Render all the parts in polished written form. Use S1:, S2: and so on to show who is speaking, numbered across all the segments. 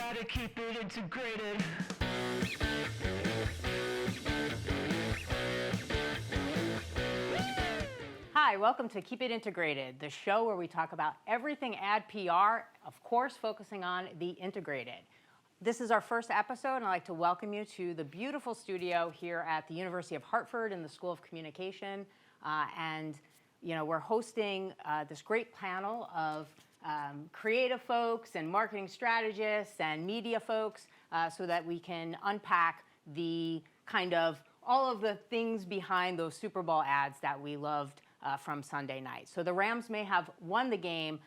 S1: gotta keep it integrated.
S2: Hi, welcome to Keep It Integrated, the show where we talk about everything ad PR, of course focusing on the integrated. This is our first episode, and I'd like to welcome you to the beautiful studio here at the University of Hartford in the School of Communication. We're hosting this great panel of creative folks and marketing strategists and media folks so that we can unpack the kind of all of the things behind those Super Bowl ads that we loved from Sunday night. So the Rams may have won the game,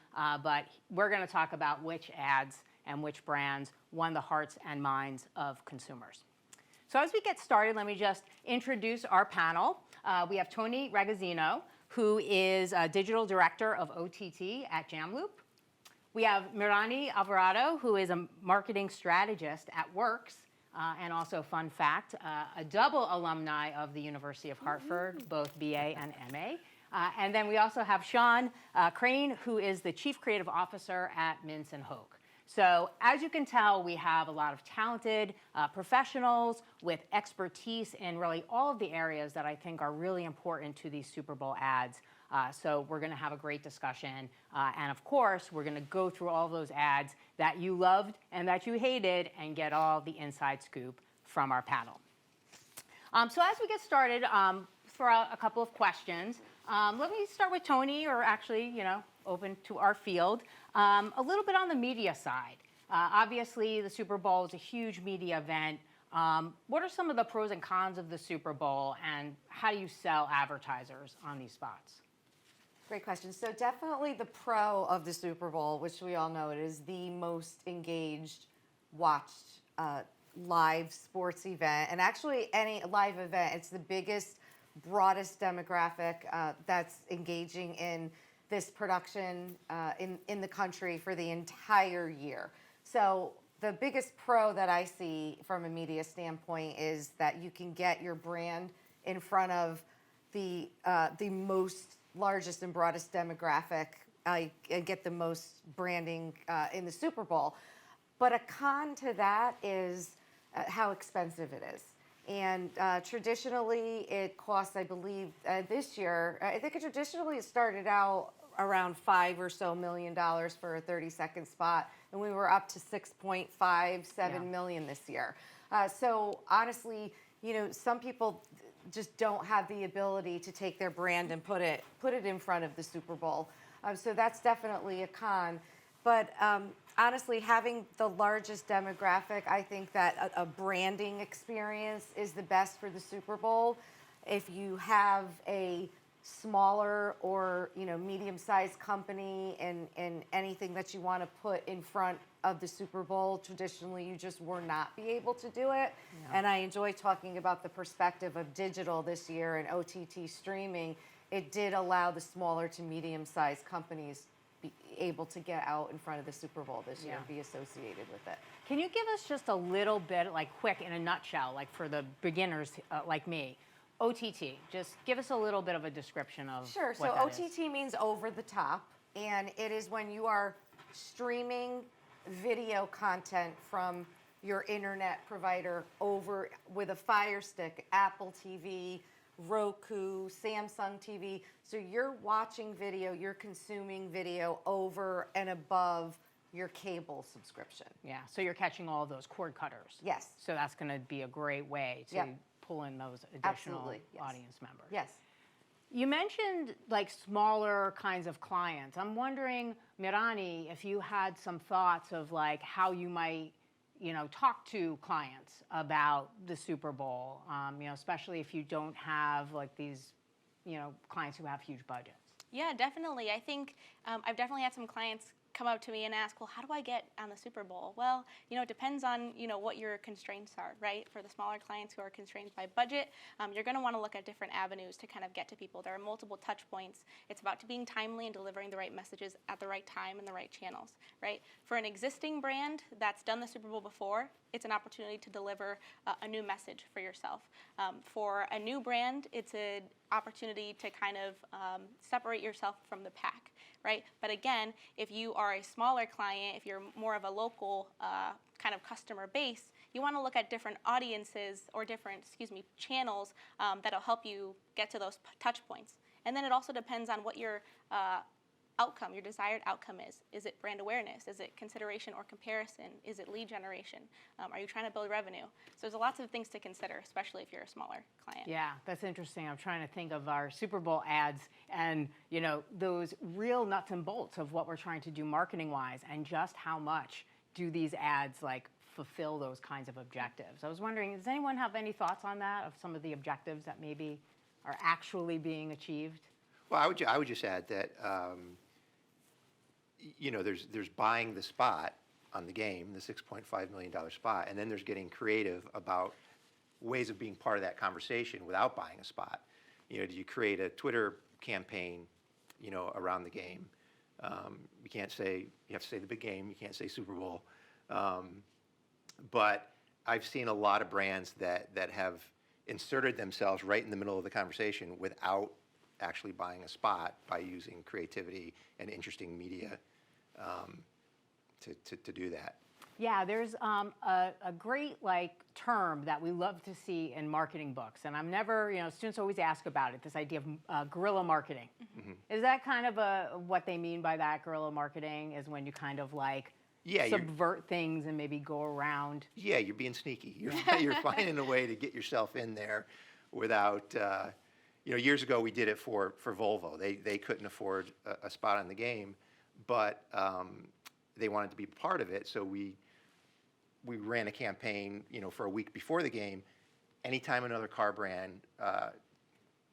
S2: but we're going to talk about which ads and which brands won the hearts and minds of consumers. So as we get started, let me just introduce our panel. We have Toni Ragozzino, who is Digital Director of OTT at Jamloop. We have Myrani Alvarado, who is a marketing strategist at Worx, and also, fun fact, a double alumni of the University of Hartford, both BA and MA. And then we also have Sean Crane, who is the Chief Creative Officer at Mintz Hoke. So as you can tell, we have a lot of talented professionals with expertise in really all of the areas that I think are really important to these Super Bowl ads. So we're going to have a great discussion. And of course, we're going to go through all those ads that you loved and that you hated and get all the inside scoop from our panel. So as we get started, throw out a couple of questions. Let me start with Toni, or actually, open to our field. A little bit on the media side. Obviously, the Super Bowl is a huge media event. What are some of the pros and cons of the Super Bowl, and how do you sell advertisers on these spots?
S3: Great question. So definitely the pro of the Super Bowl, which we all know it is the most engaged, watched live sports event, and actually any live event. It's the biggest, broadest demographic that's engaging in this production in the country for the entire year. So the biggest pro that I see from a media standpoint is that you can get your brand in front of the most largest and broadest demographic and get the most branding in the Super Bowl. But a con to that is how expensive it is. And traditionally, it costs, I believe, this year, I think it traditionally started out around $5 million or so for a 30-second spot, and we were up to 6.57 million this year. So honestly, some people just don't have the ability to take their brand and put it in front of the Super Bowl. So that's definitely a con. But honestly, having the largest demographic, I think that a branding experience is the best for the Super Bowl. If you have a smaller or medium-sized company and anything that you want to put in front of the Super Bowl, traditionally you just will not be able to do it. Yeah. And I enjoy talking about the perspective of digital this year and OTT streaming. It did allow the smaller to medium-sized companies be able to get out in front of the Super Bowl this year and be associated with it.
S2: Can you give us just a little bit, quick in a nutshell, for the beginners like me, OTT? Just give us a little bit of a description of
S3: Sure. So OTT means over the top, and it is when you are streaming video content from your internet provider over with a Fire Stick, Apple TV, Roku, Samsung TV. So you're watching video, you're consuming video over and above your cable subscription.
S2: Yeah, so you're catching all those cord cutters.
S3: Yes.
S2: So that's going to be a great way to pull in those additional audience members.
S3: Yes.
S2: You mentioned smaller kinds of clients. I'm wondering, Myrani, if you had some thoughts of how you might talk to clients about the Super Bowl, especially if you don't have these, clients who have huge budgets.
S4: Yeah, definitely. I think I've definitely had some clients come up to me and ask, well, how do I get on the Super Bowl? Well, it depends on, what your constraints are, right? For the smaller clients who are constrained by budget, you're going to want to look at different avenues to kind of get to people. There are multiple touch points. It's about being timely and delivering the right messages at the right time and the right channels, right? For an existing brand that's done the Super Bowl before, it's an opportunity to deliver a new message for yourself. For a new brand, it's opportunity to kind of separate yourself from the pack, right? But again, if you are a smaller client, if you're more of a local kind of customer base, you want to look at different audiences or different, channels that'll help you get to those touch points. And then it also depends on what your outcome, your desired outcome is. Is it brand awareness? Is it consideration or comparison? Is it lead generation? Are you trying to build revenue? So there's lots of things to consider, especially if you're a smaller client.
S2: Yeah, that's interesting. I'm trying to think of our Super Bowl ads and, those real nuts and bolts of what we're trying to do marketing-wise, and just how much do these ads fulfill those kinds of objectives. I was wondering, does anyone have any thoughts on that, of some of the objectives that maybe are actually being achieved?
S5: Well, I would just add that there's buying the spot on the game, the $6.5 million spot, and then there's getting creative about ways of being part of that conversation without buying a spot. Do you create a Twitter campaign, around the game? You have to say the big game. You can't say Super Bowl. But I've seen a lot of brands that have inserted themselves right in the middle of the conversation without actually buying a spot, by using creativity and interesting media to do that.
S2: Yeah, there's a great term that we love to see in marketing books, and I'm never, students always ask about it, this idea of guerrilla marketing. Mm-hmm. Is that kind of what they mean by that, guerrilla marketing, is when you kind of subvert things and maybe go around? Yeah,
S5: you're being sneaky. You're finding a way to get yourself in there without, years ago we did it for Volvo. They couldn't afford a spot on the game, but they wanted to be part of it, so we ran a campaign, for a week before the game. Anytime another car brand,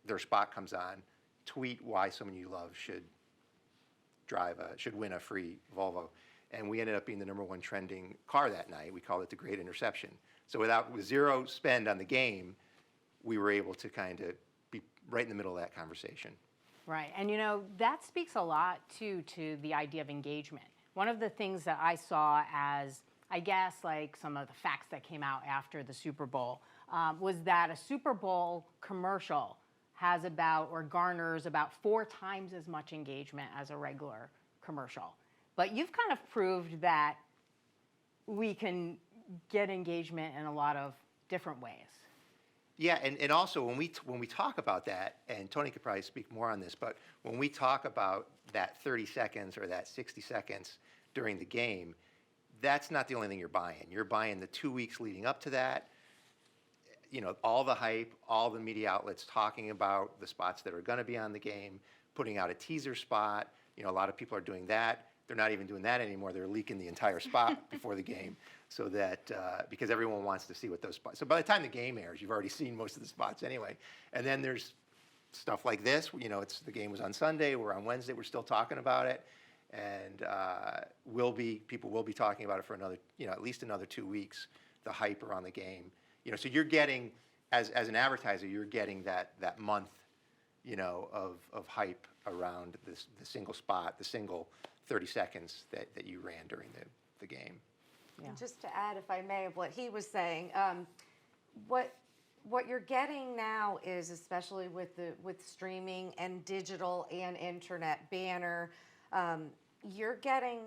S5: their spot comes on, tweet why someone you love should win a free Volvo. And we ended up being the #1 trending car that night. We called it the Great Interception. So with zero spend on the game, we were able to kind of be right in the middle of that conversation.
S2: Right, and that speaks a lot too to the idea of engagement. One of the things that I saw as, I guess, some of the facts that came out after the Super Bowl was that a Super Bowl commercial has garners about 4 times as much engagement as a regular commercial. But you've kind of proved that we can get engagement in a lot of different ways.
S5: Yeah, and also when we talk about that, and Toni could probably speak more on this, but when we talk about that 30 seconds or that 60 seconds during the game, that's not the only thing you're buying. You're buying the 2 weeks leading up to that, all the hype, all the media outlets talking about the spots that are going to be on the game, putting out a teaser spot. A lot of people are doing that. They're not even doing that anymore. They're leaking the entire spot before the game, so that because everyone wants to see what those spots. So by the time the game airs, you've already seen most of the spots anyway. And then there's stuff like this. The game was on Sunday. We're on Wednesday. We're still talking about it, and people will be talking about it for another, at least another 2 weeks. The hype around the game. So you're getting, as an advertiser, you're getting that month, of hype around the single spot, the single 30 seconds that you ran during the game.
S3: Yeah. And just to add, if I may, of what he was saying, what you're getting now is, especially with streaming and digital and internet banner, you're getting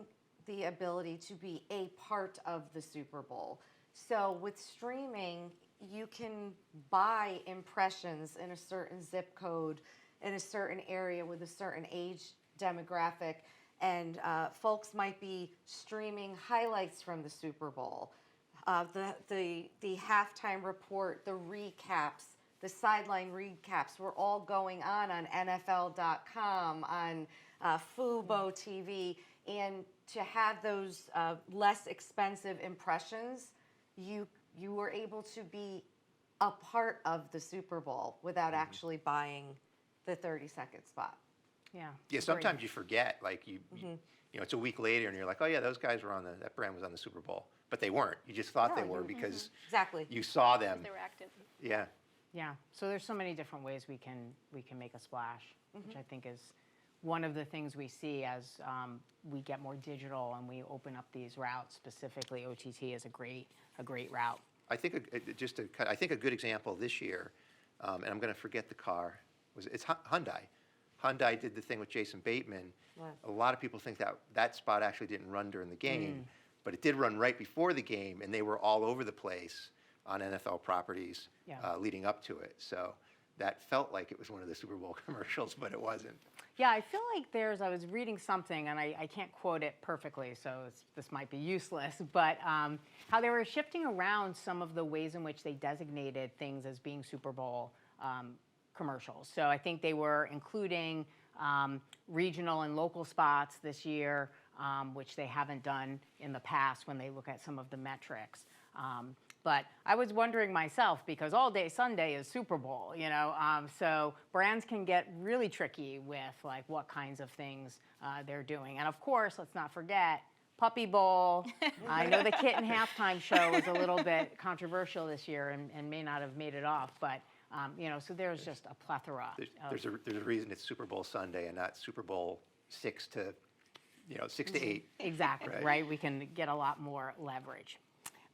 S3: the ability to be a part of the Super Bowl. So with streaming, you can buy impressions in a certain zip code, in a certain area with a certain age demographic. And folks might be streaming highlights from the Super Bowl, the halftime report, the recaps, the sideline recaps were all going on NFL.com, on Fubo TV. And to have those less expensive impressions, you were able to be a part of the Super Bowl without actually buying the 30-second spot.
S5: Yeah. Sometimes you forget, it's a week later, and you're like, oh yeah, those guys were that brand was on the Super Bowl, but they weren't. You just thought they were because
S3: exactly
S5: you saw them.
S4: They were active.
S5: Yeah.
S2: Yeah. So there's so many different ways we can make a splash, which I think is one of the things we see as we get more digital and we open up these routes. Specifically, OTT is a great route.
S5: I think a good example this year, and I'm going to forget the car it's Hyundai. Hyundai did the thing with Jason Bateman.
S3: Right.
S5: A lot of people think that spot actually didn't run during the game, but it did run right before the game, and they were all over the place on NFL properties leading up to it. So that felt like it was one of the Super Bowl commercials, but it wasn't.
S2: Yeah, I feel like I was reading something, and I can't quote it perfectly, so this might be useless, but how they were shifting around some of the ways in which they designated things as being Super Bowl commercials. So I think they were including regional and local spots this year, which they haven't done in the past when they look at some of the metrics. But I was wondering myself, because all day Sunday is Super Bowl, so brands can get really tricky with like what kinds of things they're doing. And of course, let's not forget Puppy Bowl. I know the kitten halftime show was a little bit controversial this year and may not have made it off, but so there's just a plethora.
S5: There's a reason it's Super Bowl Sunday and not Super Bowl 6 to 8.
S2: Exactly,
S5: Right.
S2: right? We can get a lot more leverage.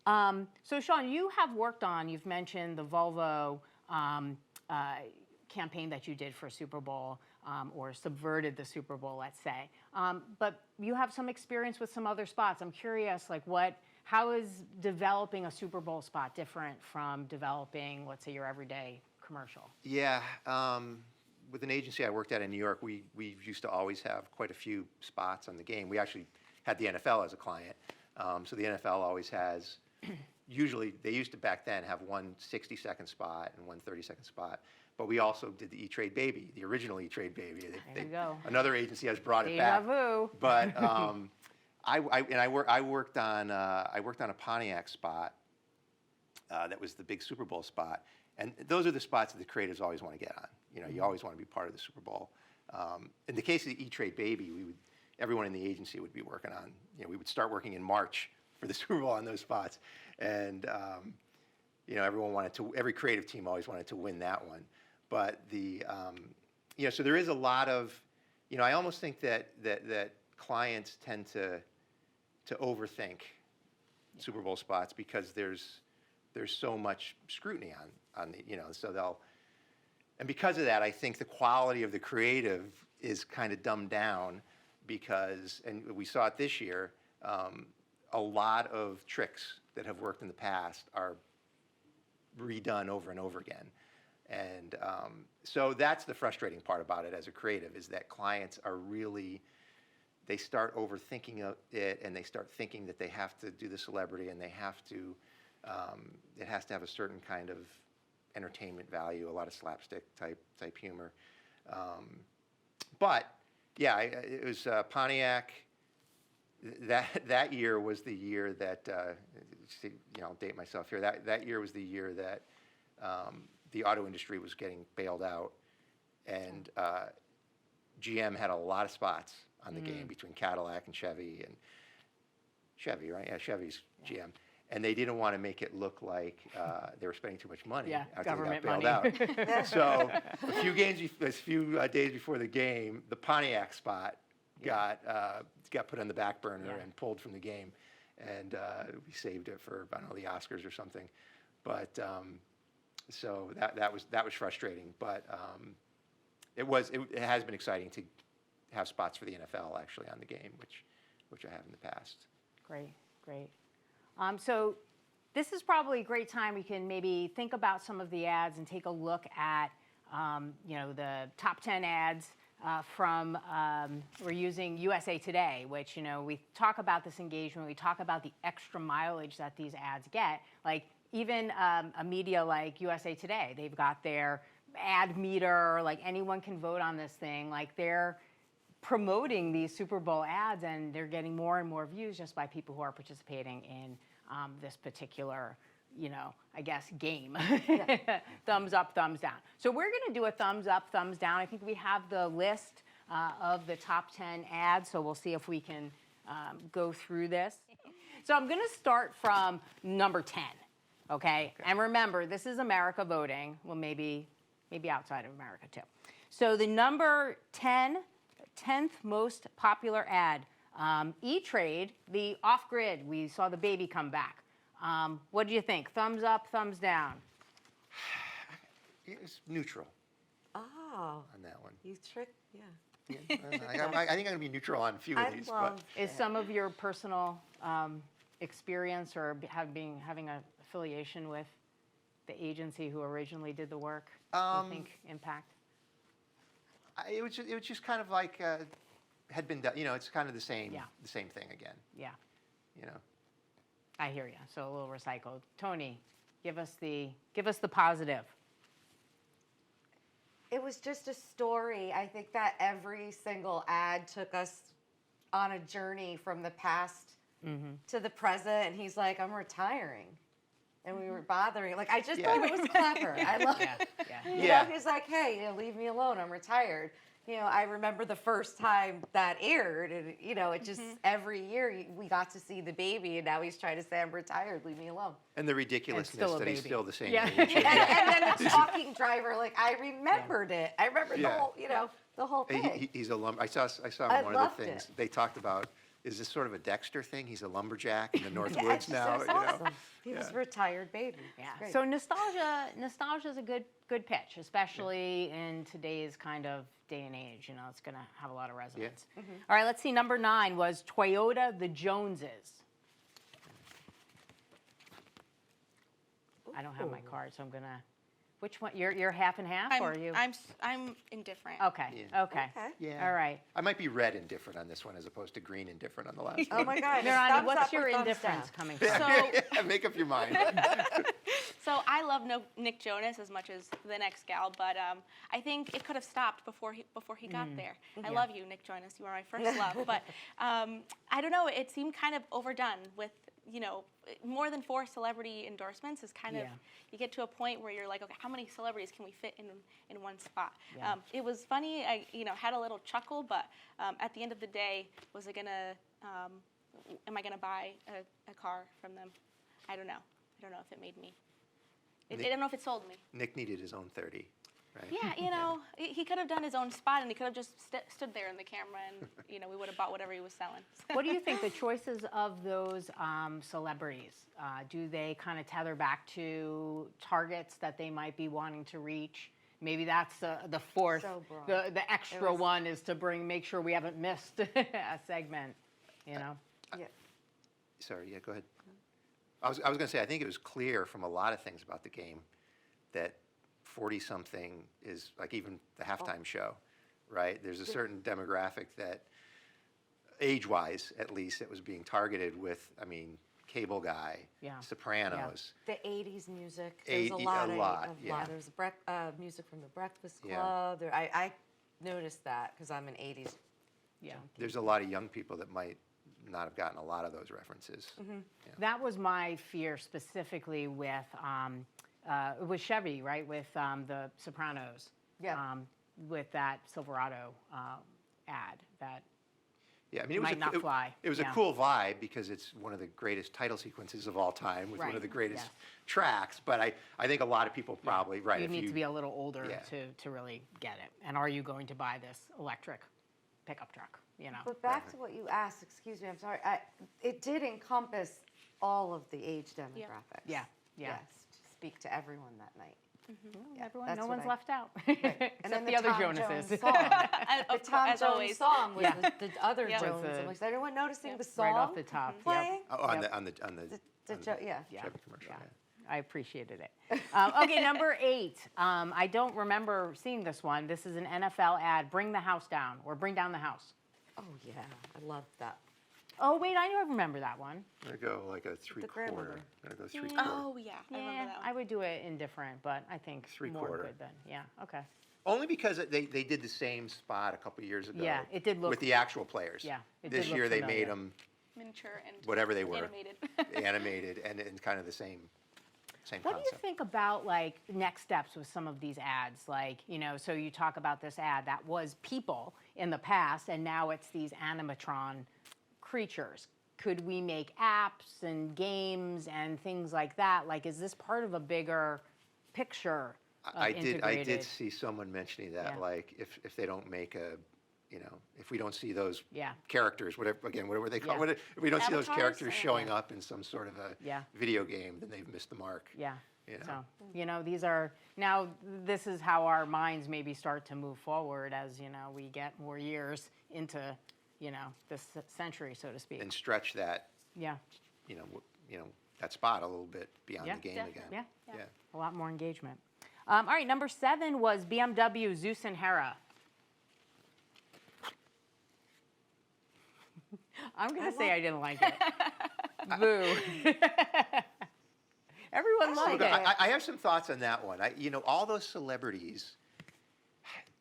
S2: So Sean, you've mentioned the Volvo campaign that you did for Super Bowl, or subverted the Super Bowl, let's say. But you have some experience with some other spots. I'm curious, how is developing a Super Bowl spot different from developing, let's say, your everyday commercial?
S5: Yeah, with an agency I worked at in New York, we used to always have quite a few spots on the game. We actually had the NFL as a client. So the NFL always has, usually, they used to back then have one 60-second spot and one 30-second spot. But we also did the E-Trade Baby, the original E-Trade Baby.
S2: There you go.
S5: Another agency has brought it
S2: Deja
S5: back.
S2: vu.
S5: But I worked on a Pontiac spot that was the big Super Bowl spot, and those are the spots that the creatives always want to get on. You always want to be part of the Super Bowl. In the case of the E-Trade Baby, everyone in the agency would be working on. We would start working in March for the Super Bowl on those spots, and every creative team always wanted to win that one. But so there is a lot of, I almost think that clients tend to overthink Super Bowl spots because there's so much scrutiny on the, so and because of that, I think the quality of the creative is kind of dumbed down because, and we saw it this year, a lot of tricks that have worked in the past are redone over and over again. And so that's the frustrating part about it as a creative, is that clients are really, they start overthinking it, and they start thinking that they have to do the celebrity, and they have to, it has to have a certain kind of entertainment value, a lot of slapstick type humor. But yeah, it was Pontiac. That year was the year that, I'll date myself here. That year was the year that the auto industry was getting bailed out, and GM had a lot of spots on the game between Cadillac and Chevy, right? Yeah, Chevy's GM. And they didn't want to make it look like they were spending too much money after
S2: government
S5: they got bailed
S2: money.
S5: out. So a few days before the game, the Pontiac spot got put on the back burner and pulled from the game, and we saved it for, I don't know, the Oscars or something. But so that was frustrating. But it has been exciting to have spots for the NFL actually on the game, which I have in the past.
S2: Great. So this is probably a great time we can maybe think about some of the ads and take a look at, the top 10 ads from, we're using USA Today, which, we talk about this engagement, we talk about the extra mileage that these ads get. Like even a media like USA Today, they've got their ad meter, like anyone can vote on this thing. Like they're promoting these Super Bowl ads, and they're getting more and more views just by people who are participating in this particular, game. Thumbs up, thumbs down. So we're going to do a thumbs up, thumbs down. I think we have the list of the top 10 ads, so we'll see if we can go through this. So I'm going to start from number 10, okay? And remember, this is America voting. Well, maybe outside of America too. So the number 10th most popular ad, E-Trade, the off-grid. We saw the baby come back. What do you think? Thumbs up, thumbs down?
S5: It's neutral.
S3: Oh,
S5: on that one.
S3: you tricked, yeah.
S5: Yeah, I think I'm going to be neutral on a few of
S3: I
S5: these.
S3: love
S2: Is some of your personal experience or having an affiliation with the agency who originally did the work, you think, impact?
S5: It was just kind of like had been done. It's kind of the same thing again.
S2: Yeah,
S5: You know.
S2: I hear you. So a little recycled. Toni, give us the positive.
S3: It was just a story. I think that every single ad took us on a journey from the past to the present. And he's like, I'm retiring. And we were bothering. Like, I just thought it was clever. I love it.
S2: Yeah.
S3: You know, he's like, hey, leave me alone. I'm retired. I remember the first time that aired, and it just every year we got to see the baby, and now he's trying to say, I'm retired, leave me alone.
S5: And the ridiculousness
S2: still a
S5: that he's
S2: baby.
S5: still the same
S2: Yeah.
S5: age.
S3: And then the talking driver, like, I remembered it. I remember
S5: Yeah.
S3: the whole thing.
S5: He's a I saw
S3: I
S5: in one of
S3: loved
S5: the things
S3: it.
S5: they talked about. Is this sort of a Dexter thing? He's a lumberjack in the North
S3: Yeah,
S5: Woods
S3: it's
S5: now.
S3: just awesome. He was a retired baby.
S2: Yeah.
S3: It's great.
S2: So nostalgia is a good pitch, especially in today's kind of day and age. It's going to have a lot of resonance. All right, let's see. Number 9 was Toyota the Joneses. I don't have my card, so I'm gonna. Which one? You're half and half, or are you?
S4: I'm indifferent.
S2: Okay.
S5: Yeah.
S2: Okay.
S5: Yeah.
S2: All right.
S5: I might be red indifferent on this one as opposed to green indifferent on the last
S3: Oh
S5: one.
S3: my God.
S2: Myrani,
S3: thumbs
S2: what's
S3: up or
S2: your
S3: thumbs
S2: indifference
S3: down?
S2: coming from?
S4: So,
S5: Make up your mind.
S4: so I love Nick Jonas as much as the next gal, but I think it could have stopped before he got there. I love you, Nick Jonas. You are my first love, but I don't know. It seemed kind of overdone with more than 4 celebrity endorsements is kind of you get to a point where you're like, okay, how many celebrities can we fit in one spot?
S2: Yeah.
S4: It was funny. I had a little chuckle, but at the end of the day, was it gonna? Am I gonna buy a car from them? I don't know. I don't know if it made me. I don't know if it sold me.
S5: Nick needed his own 30, right?
S4: Yeah, he could have done his own spot, and he could have just stood there in the camera, and we would have bought whatever he was selling.
S2: What do you think the choices of those celebrities? Do they kind of tether back to targets that they might be wanting to reach? Maybe that's the fourth.
S3: So broad.
S2: The extra one is to make sure we haven't missed a segment.
S3: Yeah.
S5: Sorry, go ahead. I was going to say, I think it was clear from a lot of things about the game that 40-something is like even the halftime show, right? There's a certain demographic that, age-wise at least, that was being targeted with, Cable Guy, Sopranos.
S3: The 80s music. There's a lot. There's music from the Breakfast Club.
S5: Yeah.
S3: I noticed that because I'm an 80s.
S2: Yeah.
S5: There's a lot of young people that might not have gotten a lot of those references.
S2: That was my fear specifically with Chevy, right? With the Sopranos.
S3: Yeah.
S2: With that Silverado ad that.
S5: Yeah, it
S2: might not fly.
S5: It was a cool vibe because it's one of the greatest title sequences of all time with one of the greatest tracks. But I think a lot of people probably, right.
S2: You need to be a little older to really get it. And are you going to buy this electric pickup truck?
S3: But back to what you asked, excuse me, I'm sorry. It did encompass all of the age demographics.
S2: Yeah.
S3: Yes, to speak to everyone that night.
S2: Everyone,
S3: that's
S2: no
S3: what
S2: one's
S3: I-
S2: left out.
S3: And
S2: Except
S3: then
S2: the other
S3: Tom
S2: Jonases.
S3: Jones song. The Tom
S4: as
S3: Jones
S4: always.
S3: song was
S2: Yeah.
S3: the other
S4: Yeah.
S3: Jones.
S2: Was the-
S3: I'm like, is anyone noticing the song
S2: Right off the top. Yep.
S3: playing?
S5: Oh, on
S2: Yep.
S5: the
S3: Yeah.
S2: Yeah.
S5: Chevy commercial.
S2: Yeah.
S5: Yeah.
S2: I appreciated it. Okay, number 8. I don't remember seeing this one. This is an NFL ad. Bring the house down, or bring down the house.
S3: Oh yeah, I love that.
S2: Oh wait, I remember that one.
S5: I'm going to go like a 3/4.
S3: grandmother.
S5: I'm going to go 3/4.
S4: Oh yeah, I remember that one.
S2: I would do it indifferent, but I think more
S5: 3/4.
S2: good than. Yeah. Okay.
S5: Only because they did the same spot a couple years ago.
S2: Yeah, it did look-
S5: with the actual players.
S2: Yeah, it
S5: This
S2: did look
S5: year they
S2: familiar.
S5: made them
S4: Miniature and
S5: whatever they were,
S4: animated.
S5: animated and kind of the same
S2: What do you
S5: concept.
S2: think about like next steps with some of these ads? Like, so you talk about this ad that was people in the past, and now it's these animatron creatures. Could we make apps and games and things like that? Like, is this part of a bigger picture of
S5: I did
S2: integrated?
S5: see someone mentioning that,
S2: Yeah.
S5: like if they don't make a, if we don't see those
S2: Yeah.
S5: characters, whatever they call
S2: Yeah.
S5: it, if we don't see those
S4: Avatars?
S5: characters showing up in some sort of a
S2: Yeah.
S5: video game, then they've missed the mark.
S2: Yeah.
S5: You know?
S2: So, these are, now this is how our minds maybe start to move forward as, we get more years into, this century, so to speak.
S5: And stretch that,
S2: Yeah.
S5: that spot a little bit beyond
S2: Yeah,
S5: the game
S4: definitely.
S5: again.
S2: Yeah. A lot more engagement. All right, number 7 was BMW Zeus and Hera. I'm going to say I didn't like it. Boo. Everyone liked
S5: Look,
S2: it.
S5: I have some thoughts on that one. All those celebrities,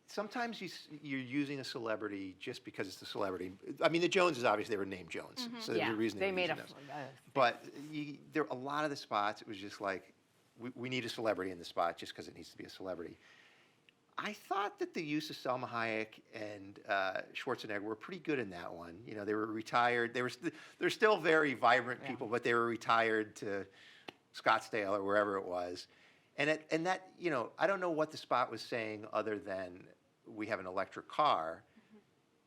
S5: sometimes you're using a celebrity just because it's a celebrity. I mean, the Joneses, obviously, they were named Jones. So there's
S2: Yeah,
S5: a reason
S2: they
S5: were
S2: made
S5: using those. But there a lot of the spots, it was just like, we need a celebrity in the spot just because it needs to be a celebrity. I thought that the use of Salma Hayek and Schwarzenegger were pretty good in that one. They were retired. They're still very vibrant people, but they were retired to Scottsdale or wherever it was. And that, I don't know what the spot was saying other than we have an electric car,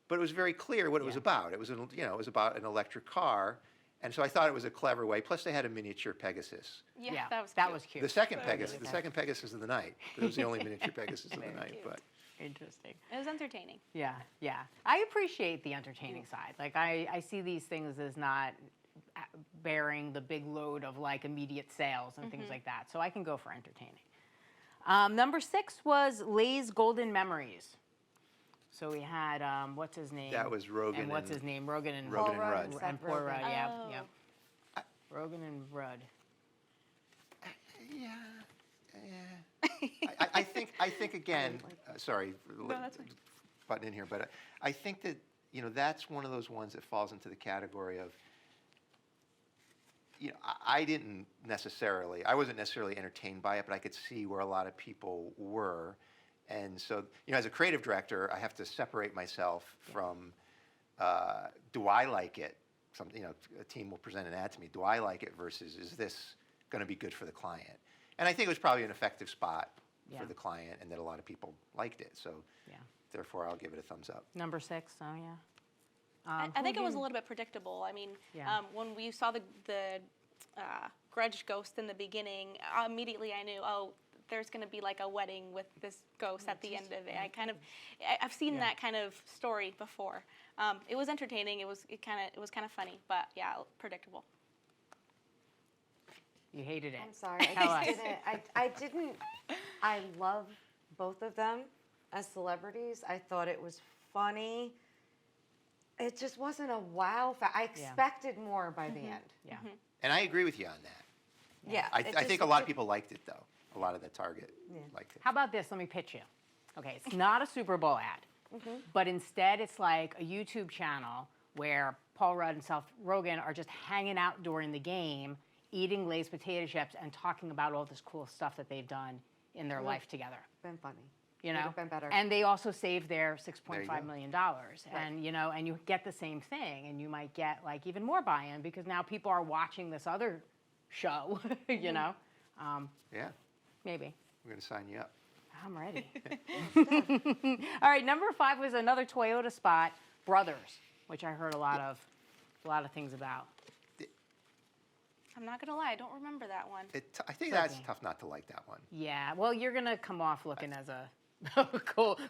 S5: but it was very clear what it was about. It was, it was about an electric car. And so I thought it was a clever way. Plus, they had a miniature Pegasus.
S4: Yeah, that was cute.
S5: The second Pegasus of the night. It was the only miniature Pegasus of the night. But
S2: Interesting.
S4: It was entertaining.
S2: Yeah. I appreciate the entertaining side. Like, I see these things as not bearing the big load of, like, immediate sales and things like that. So I can go for entertaining. Number 6 was Lay's Golden Memories. So we had, what's his name?
S5: that was Rogan.
S2: And what's his name? Rogan and
S5: Rogan and
S3: Paul
S5: Rudd.
S3: Rudd.
S2: And poor Rudd, yeah.
S4: Oh.
S2: Rogan and Rudd.
S5: Yeah. I think again. Sorry,
S4: that's fine.
S5: butting in here, but I think that that's one of those ones that falls into the category of. I wasn't necessarily entertained by it, but I could see where a lot of people were. And so, as a creative director, I have to separate myself from, do I like it? A team will present an ad to me. Do I like it versus is this going to be good for the client? And I think it was probably an effective spot for the client, and that a lot of people liked it. So, therefore, I'll give it a thumbs up.
S2: Number 6, oh yeah.
S4: I think it was a little bit predictable. I mean, when we saw the grudge ghost in the beginning, immediately I knew, there's going to be like a wedding with this ghost at the end of it. I've seen that kind of story before. It was entertaining. It was kind of funny, but yeah, predictable.
S2: You hated it.
S3: I'm sorry.
S2: Tell
S3: I
S2: us.
S3: just didn't. I didn't. I love both of them as celebrities. I thought it was funny. It just wasn't a wow factor. I expected more by the end.
S2: Yeah.
S5: And I agree with you on that.
S3: Yeah.
S5: I think a lot of people liked it, though. A lot of the target liked it.
S2: How about this? Let me pitch you. Okay, it's not a Super Bowl ad, but instead it's like a YouTube channel where Paul Rudd and Seth Rogen are just hanging out during the game, eating Lay's potato chips and talking about all this cool stuff that they've done in their life together.
S3: Been funny.
S2: You
S3: Would
S2: know,
S3: have been better.
S2: and they also saved their
S5: There you
S2: $6.5
S5: go.
S2: million, and and you get the same thing, and you might get like even more buy-in because now people are watching this other show.
S5: Yeah,
S2: Maybe.
S5: we're going to sign you up.
S2: I'm ready. All right, number 5 was another Toyota spot, Brothers, which I heard a lot of things about.
S4: I'm not going to lie, I don't remember that one.
S5: I think that's tough not to like that one.
S2: Yeah, well, you're gonna come off looking as a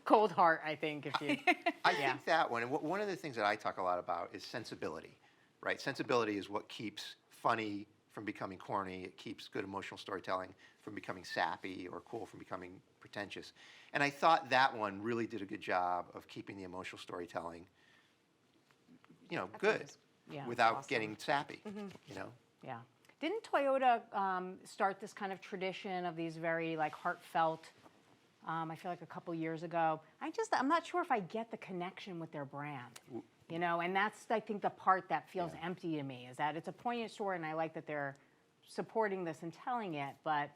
S2: cold heart, I think, if you.
S5: I think that one, and one of the things that I talk a lot about is sensibility, right? Sensibility is what keeps funny from becoming corny. It keeps good emotional storytelling from becoming sappy or cool from becoming pretentious. And I thought that one really did a good job of keeping the emotional storytelling, good, without
S3: awesome.
S5: getting sappy,
S2: Yeah. Didn't Toyota start this kind of tradition of these very like heartfelt? I feel like a couple years ago. I'm not sure if I get the connection with their brand. And that's I think the part that feels empty to me is that it's a poignant story, and I like that they're supporting this and telling it. But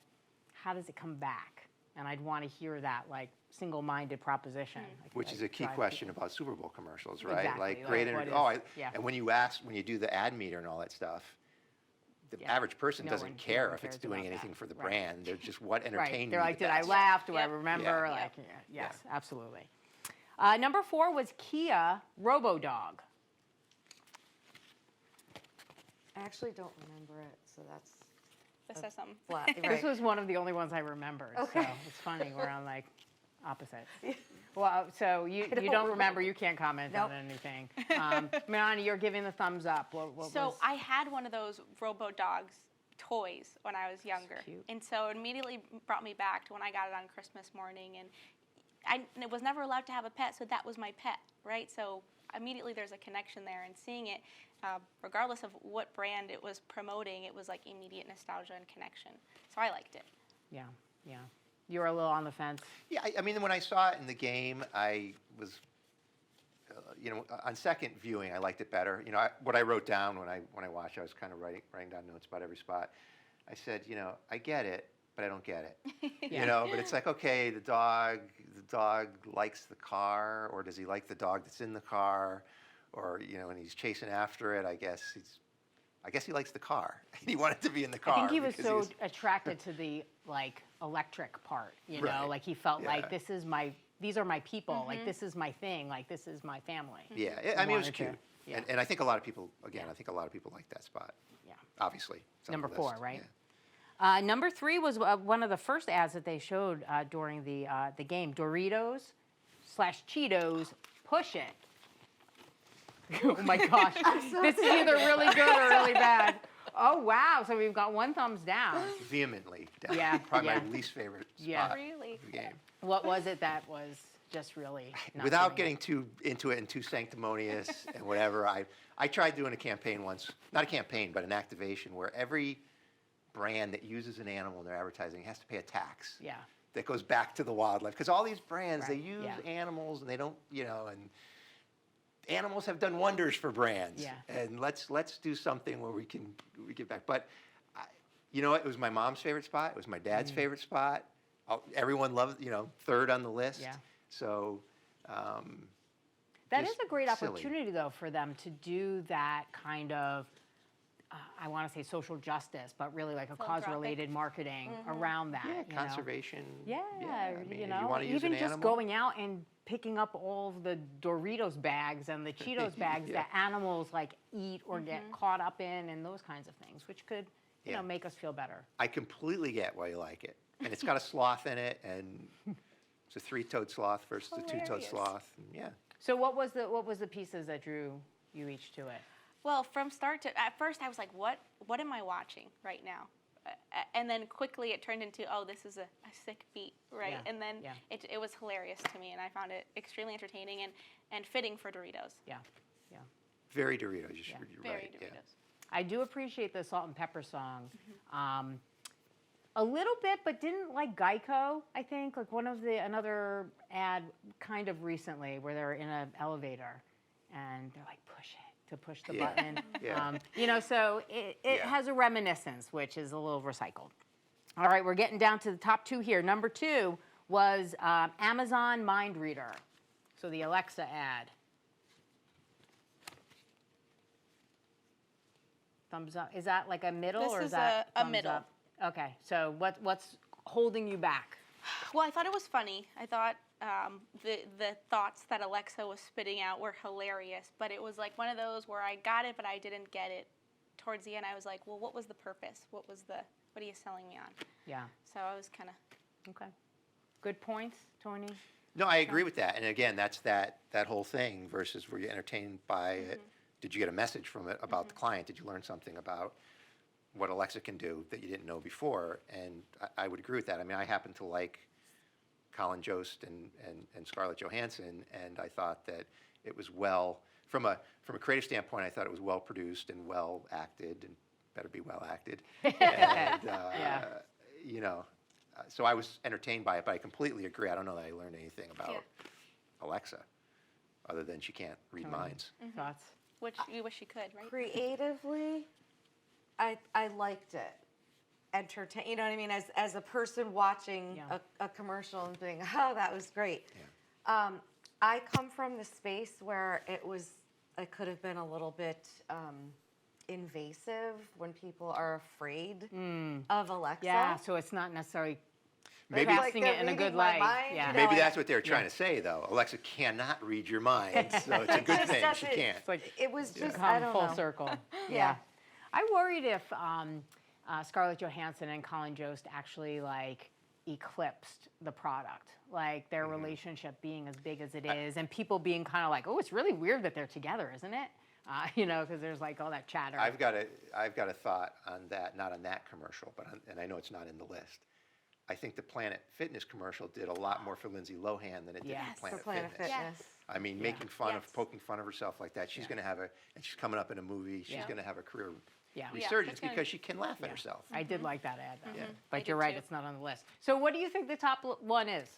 S2: how does it come back? And I'd want to hear that like single-minded proposition.
S5: Which is a key question about Super Bowl commercials, right?
S2: Exactly,
S5: Like
S2: like
S5: great
S2: what
S5: energy.
S2: is-
S5: And when you do the ad meter and all that stuff, the average person
S2: No
S5: doesn't
S2: one
S5: care if it's
S2: cares
S5: doing
S2: about
S5: anything
S2: that.
S5: for the
S2: Right.
S5: brand. They're just what entertained
S2: Right.
S5: me
S2: They're like,
S5: the
S2: did I
S5: best.
S2: laugh? Do I
S4: Yep.
S2: remember?
S5: Yeah.
S2: Like, yes, absolutely. Number 4 was Kia RoboDog.
S3: I actually don't remember it, so that's.
S4: This says something.
S3: flat.
S2: This
S3: Right.
S2: was one of the only ones I remembered.
S3: Okay.
S2: So it's funny. We're on like opposites. Well, so you don't remember. You can't comment
S3: Nope.
S2: on anything. Myrani, you're giving the thumbs up. What
S4: So
S2: was?
S4: I had one of those Robo Dogs toys when I was younger,
S2: cute.
S4: and so it immediately brought me back to when I got it on Christmas morning, and I was never allowed to have a pet, so that was my pet, right? So immediately there's a connection there, and seeing it, regardless of what brand it was promoting, it was like immediate nostalgia and connection. So I liked it.
S2: Yeah, yeah. You were a little on the fence.
S5: Yeah, I mean, when I saw it in the game, I was, on second viewing, I liked it better. What I wrote down when I watched, I was kind of writing down notes about every spot. I said, I get it, but I don't get it.
S2: Yeah.
S5: But it's like, okay, the dog likes the car, or does he like the dog that's in the car, or and he's chasing after it. I guess he likes the car. He wanted to be in the car.
S2: I think he was
S5: because
S2: so attracted to the electric part.
S5: Right.
S2: Like he felt like
S5: Yeah.
S2: these are my people. Like this is my thing. Like this is my family.
S5: Yeah, I mean, it was
S2: wanted to-
S5: cute.
S2: yeah.
S5: And I think a lot of people,
S2: Yeah.
S5: I think a lot of people like that spot.
S2: Yeah.
S5: Obviously. it's on the
S2: Number 4,
S5: list.
S2: right?
S5: Yeah.
S2: Number 3 was one of the first ads that they showed during the game. Doritos/Cheetos, push it. Oh my gosh, this is either really good or really bad. Oh wow, so we've got 1 thumbs down.
S5: Vehemently down.
S2: Yeah,
S5: Probably
S2: yeah.
S5: my least favorite spot
S2: Yeah.
S4: Really?
S5: of the game.
S2: What was it that was just really not
S5: Without
S2: doing
S5: getting too into it and too sanctimonious and whatever, I tried doing a campaign once, not a campaign, but an activation where every brand that uses an animal in their advertising has to pay a tax.
S2: Yeah.
S5: That goes back to the wildlife. Because all these brands,
S2: Right,
S5: they use
S2: yeah.
S5: animals and they don't, and animals have done wonders for brands.
S2: Yeah.
S5: And let's do something where we get back. But it was my mom's favorite spot. It was my dad's favorite spot. Everyone loved, third on the list.
S2: Yeah.
S5: So
S2: That
S5: just
S2: is a great
S5: silly.
S2: opportunity, though, for them to do that kind of, I want to say social justice, but really like a
S4: Philanthropic.
S2: cause-related marketing around that.
S5: Yeah,
S2: you know?
S5: conservation.
S2: Yeah,
S5: I mean, if you
S2: know,
S5: want to use
S2: even
S5: an
S2: just
S5: animal,
S2: going out and picking up all of the Doritos bags and the Cheetos bags
S5: Yeah.
S2: that animals like eat or get caught up in and those kinds of things, which could, you
S5: Yeah.
S2: know, make us feel better.
S5: I completely get why you like it. And it's got a sloth in it, and it's a 3-toed sloth versus a 2-toed
S4: Hilarious.
S5: sloth. And yeah.
S2: So what was the pieces that drew you each to it?
S4: Well, from start to at first I was like, what am I watching right now? And then quickly it turned into, oh, this is a sick beat, right?
S2: Yeah,
S4: And then
S2: yeah.
S4: it was hilarious to me, and I found it extremely entertaining and fitting for Doritos.
S2: Yeah, yeah.
S5: Very Doritos.
S2: Yeah.
S5: You're
S4: Very
S5: right.
S4: Doritos.
S5: Yeah.
S2: I do appreciate the salt and pepper song. A little bit, but didn't like Geico, I think, like another ad kind of recently where they're in an elevator and they're like, push the
S5: Yeah.
S2: button.
S5: Yeah.
S2: So it
S5: Yeah.
S2: has a reminiscence, which is a little recycled. All right, we're getting down to the top 2 here. Number 2 was Amazon Mind Reader. So the Alexa ad. Thumbs up. Is that like a middle
S4: This
S2: or is
S4: is
S2: that
S4: a
S2: thumbs
S4: middle.
S2: up? Okay, so what's holding you back?
S4: Well, I thought it was funny. I thought the thoughts that Alexa was spitting out were hilarious, but it was like one of those where I got it, but I didn't get it. Towards the end, I was like, well, what was the purpose? What are you selling me on?
S2: Yeah,
S4: So I was kind of,
S2: okay. Good points, Toni?
S5: No, I agree with that. And again, that's that whole thing versus were you entertained by it? Did you get a message from it about the client? Did you learn something about what Alexa can do that you didn't know before? And I would agree with that. I mean, I happen to like Colin Jost and Scarlett Johansson, and I thought that it was from a creative standpoint, I thought it was well produced and well acted, and better be well acted. And,
S2: Yeah.
S5: So I was entertained by it, but I completely agree. I don't know that I learned anything about Alexa, other than she can't read minds.
S2: Thoughts?
S4: which you wish you could, right?
S3: Creatively, I liked it. Entertain, you know what I mean? As a person watching
S2: Yeah.
S3: a commercial and thinking, oh, that was great. I come from the space where it could have been a little bit invasive when people are afraid of Alexa.
S2: Yeah, so it's not necessarily
S5: Maybe,
S2: casting
S3: they're
S2: it in a good
S3: reading my
S2: light.
S3: mind,
S2: Yeah.
S3: you know,
S5: maybe
S3: like-
S5: that's what they were trying to say, though. Alexa cannot read your mind, so it's a good
S3: just
S5: thing. She
S3: doesn't-
S5: can't.
S2: It's like
S3: It was just, I
S2: come
S3: don't
S2: full
S3: know.
S2: circle.
S3: Yeah.
S2: I worried if Scarlett Johansson and Colin Jost actually like eclipsed the product, like their relationship being as big as it is, and people being kind of like, oh, it's really weird that they're together, isn't it? You know, because there's like all that chatter.
S5: I've got a thought on that, not on that commercial, but and I know it's not in the list. I think the Planet Fitness commercial did a lot more for Lindsay Lohan than it did
S2: Yes.
S5: for
S3: For
S5: Planet Fitness.
S3: Fitness.
S5: I mean,
S2: Yeah.
S5: making fun
S4: Yes.
S5: of, poking fun of herself like that. She's going to have and she's coming up in a movie. She's
S2: Yeah.
S5: going to have a career
S2: Yeah.
S5: resurgence
S4: it's gonna-
S5: because she can laugh at herself.
S2: I did like that ad, though.
S5: Yeah.
S2: But
S4: I did
S2: you're right,
S4: too.
S2: it's not on the list. So what do you think the top one is?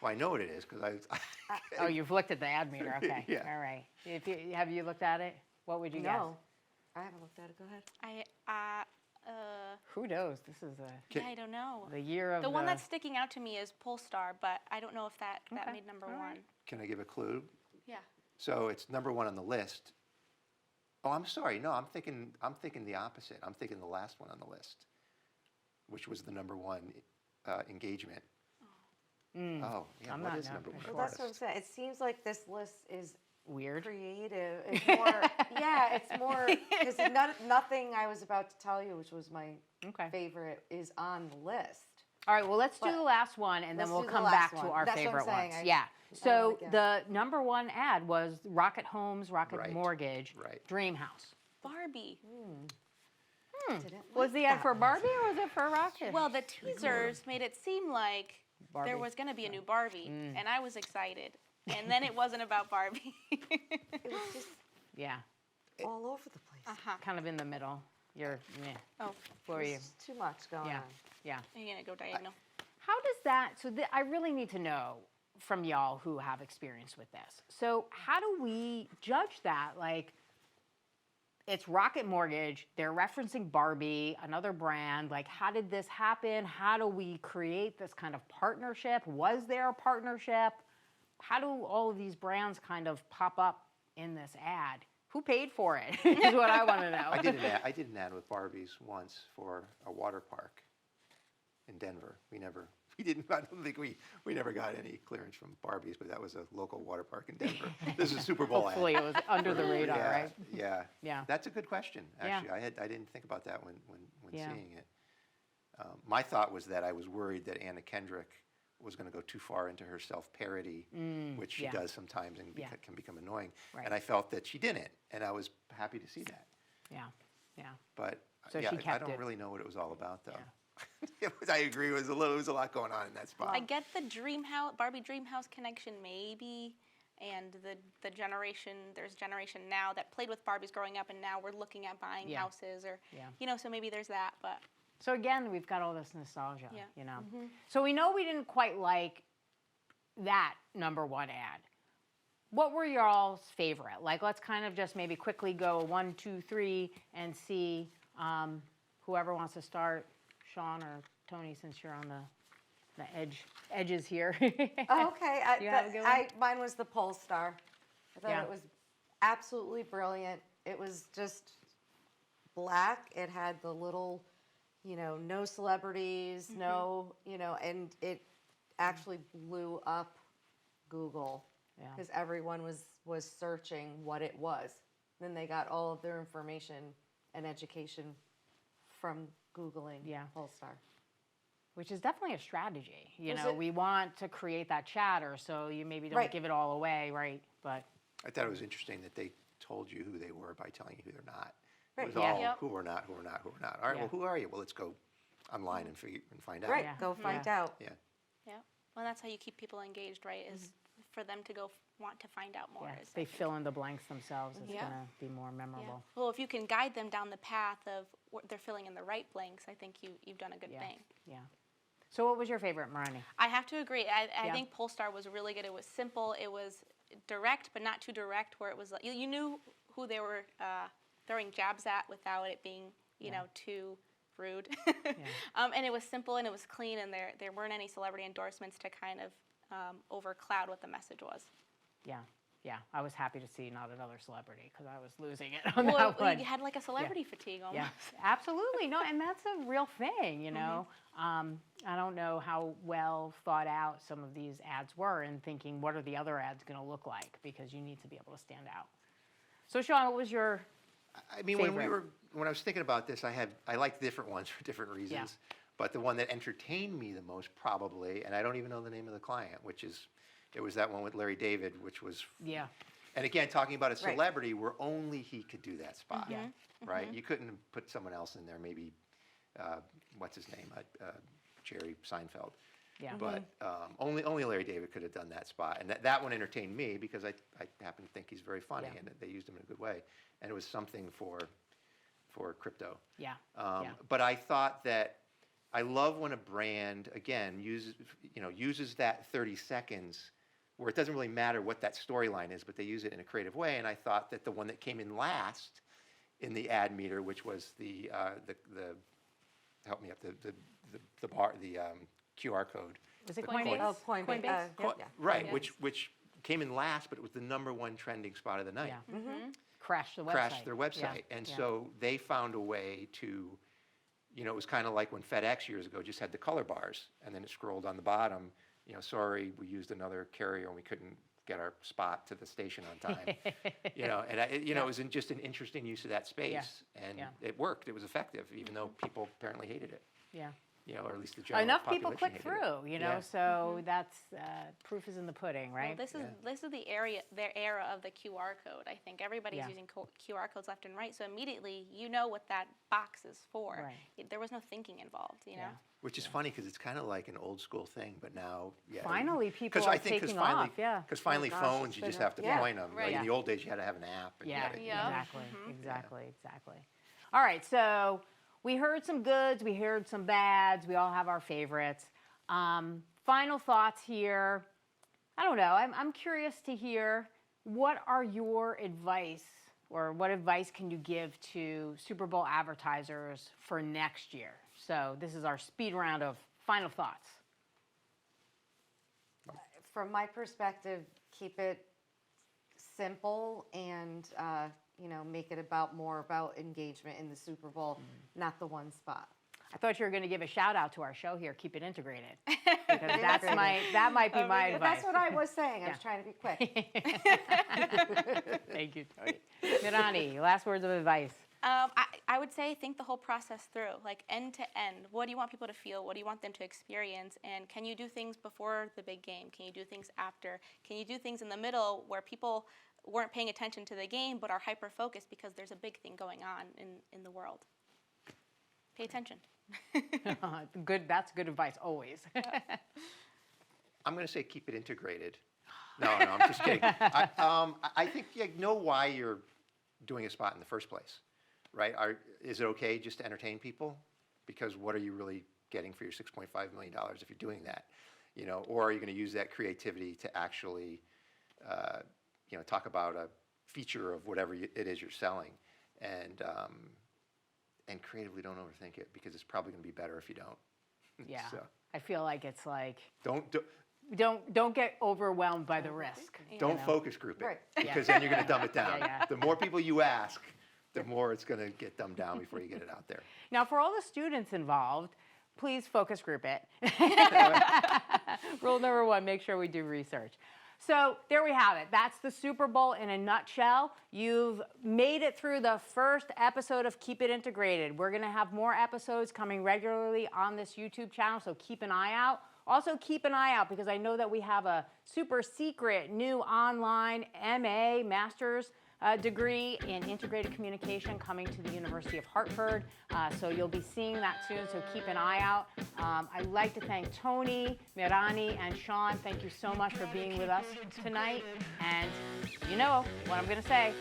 S5: Well, I know what it is because I
S2: Oh, you've looked at the ad meter. Okay.
S5: Yeah.
S2: All right. Have you looked at it? What would you guess?
S3: No, I haven't looked at it. Go ahead.
S2: Who knows? This is
S4: I don't know.
S2: the year of
S4: The one that's sticking out to me is Polestar, but I don't know if that
S2: Okay.
S4: made number
S2: All
S4: one.
S2: right.
S5: can I give a clue?
S4: Yeah.
S5: So it's number one on the list. Oh, I'm sorry. No, I'm thinking the opposite. I'm thinking the last one on the list, which was the number one engagement. Oh, yeah.
S2: I'm
S5: What
S2: not
S5: is
S2: known
S5: number
S2: for
S5: one?
S2: sure.
S3: Well, that's what I'm saying. It seems like this list is
S2: weird.
S3: creative. It's more, yeah, it's more, because nothing I was about to tell you, which was my
S2: Okay.
S3: favorite, is on the list.
S2: All right, well, let's do
S3: But-
S2: the last one, and then
S3: Let's
S2: we'll
S3: do the
S2: come
S3: last
S2: back to
S3: one.
S2: our
S3: That's what I'm
S2: favorite
S3: saying.
S2: ones.
S3: I
S2: Yeah.
S3: don't
S2: So
S3: wanna
S2: the number one ad was Rocket Homes, Rocket
S5: Right.
S2: Mortgage,
S5: Right.
S2: Dream House.
S4: Barbie.
S3: Didn't
S2: Was
S3: like
S2: the ad
S3: that
S2: for
S3: one.
S2: Barbie or was it for Rocket?
S4: Well, the teasers made it seem like
S2: Barbie.
S4: there was going to be a new Barbie, and I was excited. And then it wasn't about Barbie.
S3: It was just
S2: Yeah,
S3: all over the place.
S4: Uh-huh.
S2: kind of in the middle. You're, meh.
S4: Oh,
S2: Where are you?
S3: There's too much going
S2: Yeah,
S3: on.
S2: yeah.
S4: I'm going to go diagonal.
S2: How does that, I really need to know from y'all who have experience with this. So how do we judge that? Like, it's Rocket Mortgage, they're referencing Barbie, another brand. Like, how did this happen? How do we create this kind of partnership? Was there a partnership? How do all of these brands kind of pop up in this ad? Who paid for it is what I want to know.
S5: I did an ad with Barbies once for a water park in Denver. I don't think we never got any clearance from Barbies, but that was a local water park in Denver. This is a Super Bowl ad.
S2: Hopefully it was under the radar,
S5: Yeah,
S2: right?
S5: Yeah.
S2: Yeah.
S5: That's a good question,
S2: Yeah.
S5: actually. I didn't think about that when
S2: Yeah.
S5: seeing it. My thought was that I was worried that Anna Kendrick was going to go too far into her self-parody, which she
S2: yeah.
S5: does sometimes and
S2: Yeah.
S5: can become annoying.
S2: Right.
S5: And I felt that she didn't, and I was happy to see that.
S2: Yeah, yeah.
S5: But
S2: So
S5: yeah,
S2: she
S5: I
S2: kept
S5: don't
S2: it.
S5: really know what it was all about, though. I agree. It was a lot going on in that spot.
S4: I get the Barbie Dream House connection maybe, and the generation, there's a generation now that played with Barbies growing up, and now we're looking at buying
S2: Yeah.
S4: houses or,
S2: Yeah.
S4: so maybe there's that, but.
S2: So again, we've got all this nostalgia,
S4: Yeah.
S2: you know. So we know we didn't quite like that number one ad. What were y'all's favorite? Like, let's kind of just maybe quickly go 1, 2, 3 and see whoever wants to start, Sean or Toni, since you're on the edges here.
S3: Oh, okay.
S2: You have a good one?
S3: Mine was the Polestar. I thought
S2: Yeah.
S3: it was absolutely brilliant. It was just black. It had the little, no celebrities, no, and it actually blew up Google
S2: Yeah.
S3: because everyone was searching what it was. Then they got all of their information and education from Googling
S2: Yeah.
S3: Polestar.
S2: Which is definitely a strategy. You
S3: Was
S2: know,
S3: it-
S2: we want to create that chatter, so you maybe don't
S3: Right.
S2: give it all away, right? But
S5: I thought it was interesting that they told you who they were by telling you who they're not.
S3: Right.
S5: It was
S2: Yeah.
S5: all
S4: Yep.
S5: who are not, who are not, who are not. All right,
S2: Yeah.
S5: well, who are you? Well, let's go online and find out.
S3: Right.
S2: Yeah.
S3: Go find
S2: Yeah.
S3: out.
S5: Yeah.
S4: Yeah, well, that's how you keep people engaged, right? Is for them to go want to find out more.
S2: yeah,
S4: is, I
S2: they
S4: think.
S2: fill in the blanks themselves. It's
S4: Yeah.
S2: going to be more
S4: Yeah.
S2: memorable.
S4: Well, if you can guide them down the path of what they're filling in the right blanks, I think you've done a good
S2: Yeah.
S4: thing.
S2: Yeah. So what was your favorite, Myrani?
S4: I have to agree. I
S2: Yeah.
S4: think Polestar was really good. It was simple. It was direct, but not too direct, where it was like you knew who they were throwing jabs at without it being, too rude. And it was simple and it was clean, and there weren't any celebrity endorsements to kind of overcloud what the message was.
S2: Yeah. Yeah. I was happy to see not another celebrity because I was losing it on
S4: Well,
S2: that one.
S4: you had like a celebrity fatigue almost.
S2: Yeah, absolutely. No, and that's a real thing, you know. I don't know how well thought out some of these ads were and thinking, what are the other ads going to look like? Because you need to be able to stand out. So, Sean, what was your
S5: I mean,
S2: favorite?
S5: when I was thinking about this, I liked different ones for different reasons. But the one that entertained me the most probably, and I don't even know the name of the client, it was that one with Larry David, which was,
S2: Yeah.
S5: and again, talking about a
S3: Right.
S5: celebrity where only he could do that spot,
S2: Yeah.
S5: right? You couldn't put someone else in there, maybe, what's his name, Jerry Seinfeld.
S2: Yeah.
S5: But only Larry David could have done that spot, and that one entertained me because I happen to think he's very funny,
S2: Yeah.
S5: and they used him in a good way, and it was something for crypto.
S2: Yeah.
S5: But I thought that I love when a brand again uses that 30 seconds where it doesn't really matter what that storyline is, but they use it in a creative way. And I thought that the one that came in last in the ad meter, which was the help me up the QR code.
S2: Was it
S5: The
S2: Coinbase?
S3: Oh, Coinbase.
S2: Coinbase?
S3: Yeah.
S5: Right,
S4: Coinbase.
S5: which came in last, but it was the #1 trending spot of the night.
S2: Yeah. Crashed the website.
S5: Crashed their website.
S2: Yeah.
S5: And
S2: Yeah.
S5: so they found a way to, it was kind of like when FedEx years ago just had the color bars, and then it scrolled on the bottom, sorry, we used another carrier and we couldn't get our spot to the station on time. And it was just an interesting use of that space, and
S2: Yeah.
S5: it worked. It was effective, even though people apparently hated it.
S2: Yeah.
S5: Or at least the general
S2: Enough people
S5: population
S2: click
S5: hated it.
S2: through,
S5: Yeah.
S2: so that's proof is in the pudding,
S4: Well,
S2: right?
S4: this is their era of the QR code. I think everybody's
S2: Yeah.
S4: using QR codes left and right, so immediately you know what that box is for.
S2: Right.
S4: There was no thinking involved, you know.
S2: Yeah.
S5: Which is funny because it's kind of like an old school thing, but now,
S2: Finally, people
S5: 'cause
S2: are
S5: I think 'cause
S2: taking
S5: finally-
S2: off, yeah.
S5: Because finally
S3: gosh,
S5: phones,
S3: it's
S5: you
S3: been
S5: just
S3: a-
S5: have to
S3: yeah.
S5: point them.
S4: Right.
S5: Like
S2: Yeah.
S5: in the old days, you had to have an app. And you
S2: Yeah,
S5: had to-
S4: Yeah.
S2: exactly. All right, so we heard some goods, we heard some bads, we all have our favorites. Final thoughts here. I don't know, I'm curious to hear, what are your advice, or what advice can you give to Super Bowl advertisers for next year? So this is our speed round of final thoughts.
S3: From my perspective, keep it simple and make it more about engagement in the Super Bowl, not the one spot.
S2: I thought you were going to give a shout out to our show here, Keep It Integrated, because that might be my advice.
S3: That's what I was saying. I was
S2: Yeah.
S3: trying to be quick.
S2: Thank you, Toni. Myrani, last words of advice.
S4: I would say think the whole process through, like end to end. What do you want people to feel? What do you want them to experience? And can you do things before the big game? Can you do things after? Can you do things in the middle where people weren't paying attention to the game but are hyper-focused because there's a big thing going on in the world? Pay attention.
S2: Good. That's good advice always.
S5: I'm going to say keep it integrated. No, I'm just kidding. I think you know why you're doing a spot in the first place, right? Is it okay just to entertain people? Because what are you really getting for your $6.5 million if you're doing that? Or are you going to use that creativity to actually, talk about a feature of whatever it is you're selling, and creatively don't overthink it, because it's probably going to be better if you don't.
S2: Yeah.
S5: So
S2: I feel like it's like
S5: don't
S2: get overwhelmed by the risk.
S5: Don't focus group it,
S3: Right.
S5: because then you're going to dumb it down.
S2: Yeah.
S5: The more people you ask, the more it's going to get dumbed down before you get it out there.
S2: Now, for all the students involved, please focus group it. Rule number 1, make sure we do research. So there we have it. That's the Super Bowl in a nutshell. You've made it through the first episode of Keep It Integrated. We're going to have more episodes coming regularly on this YouTube channel, so keep an eye out. Also, keep an eye out, because I know that we have a super secret new online MA, master's degree in integrated communication coming to the University of Hartford. So you'll be seeing that soon, so keep an eye out. I'd like to thank Toni, Myrani, and Sean. Thank you so much for being with us tonight. And you know what I'm going to say.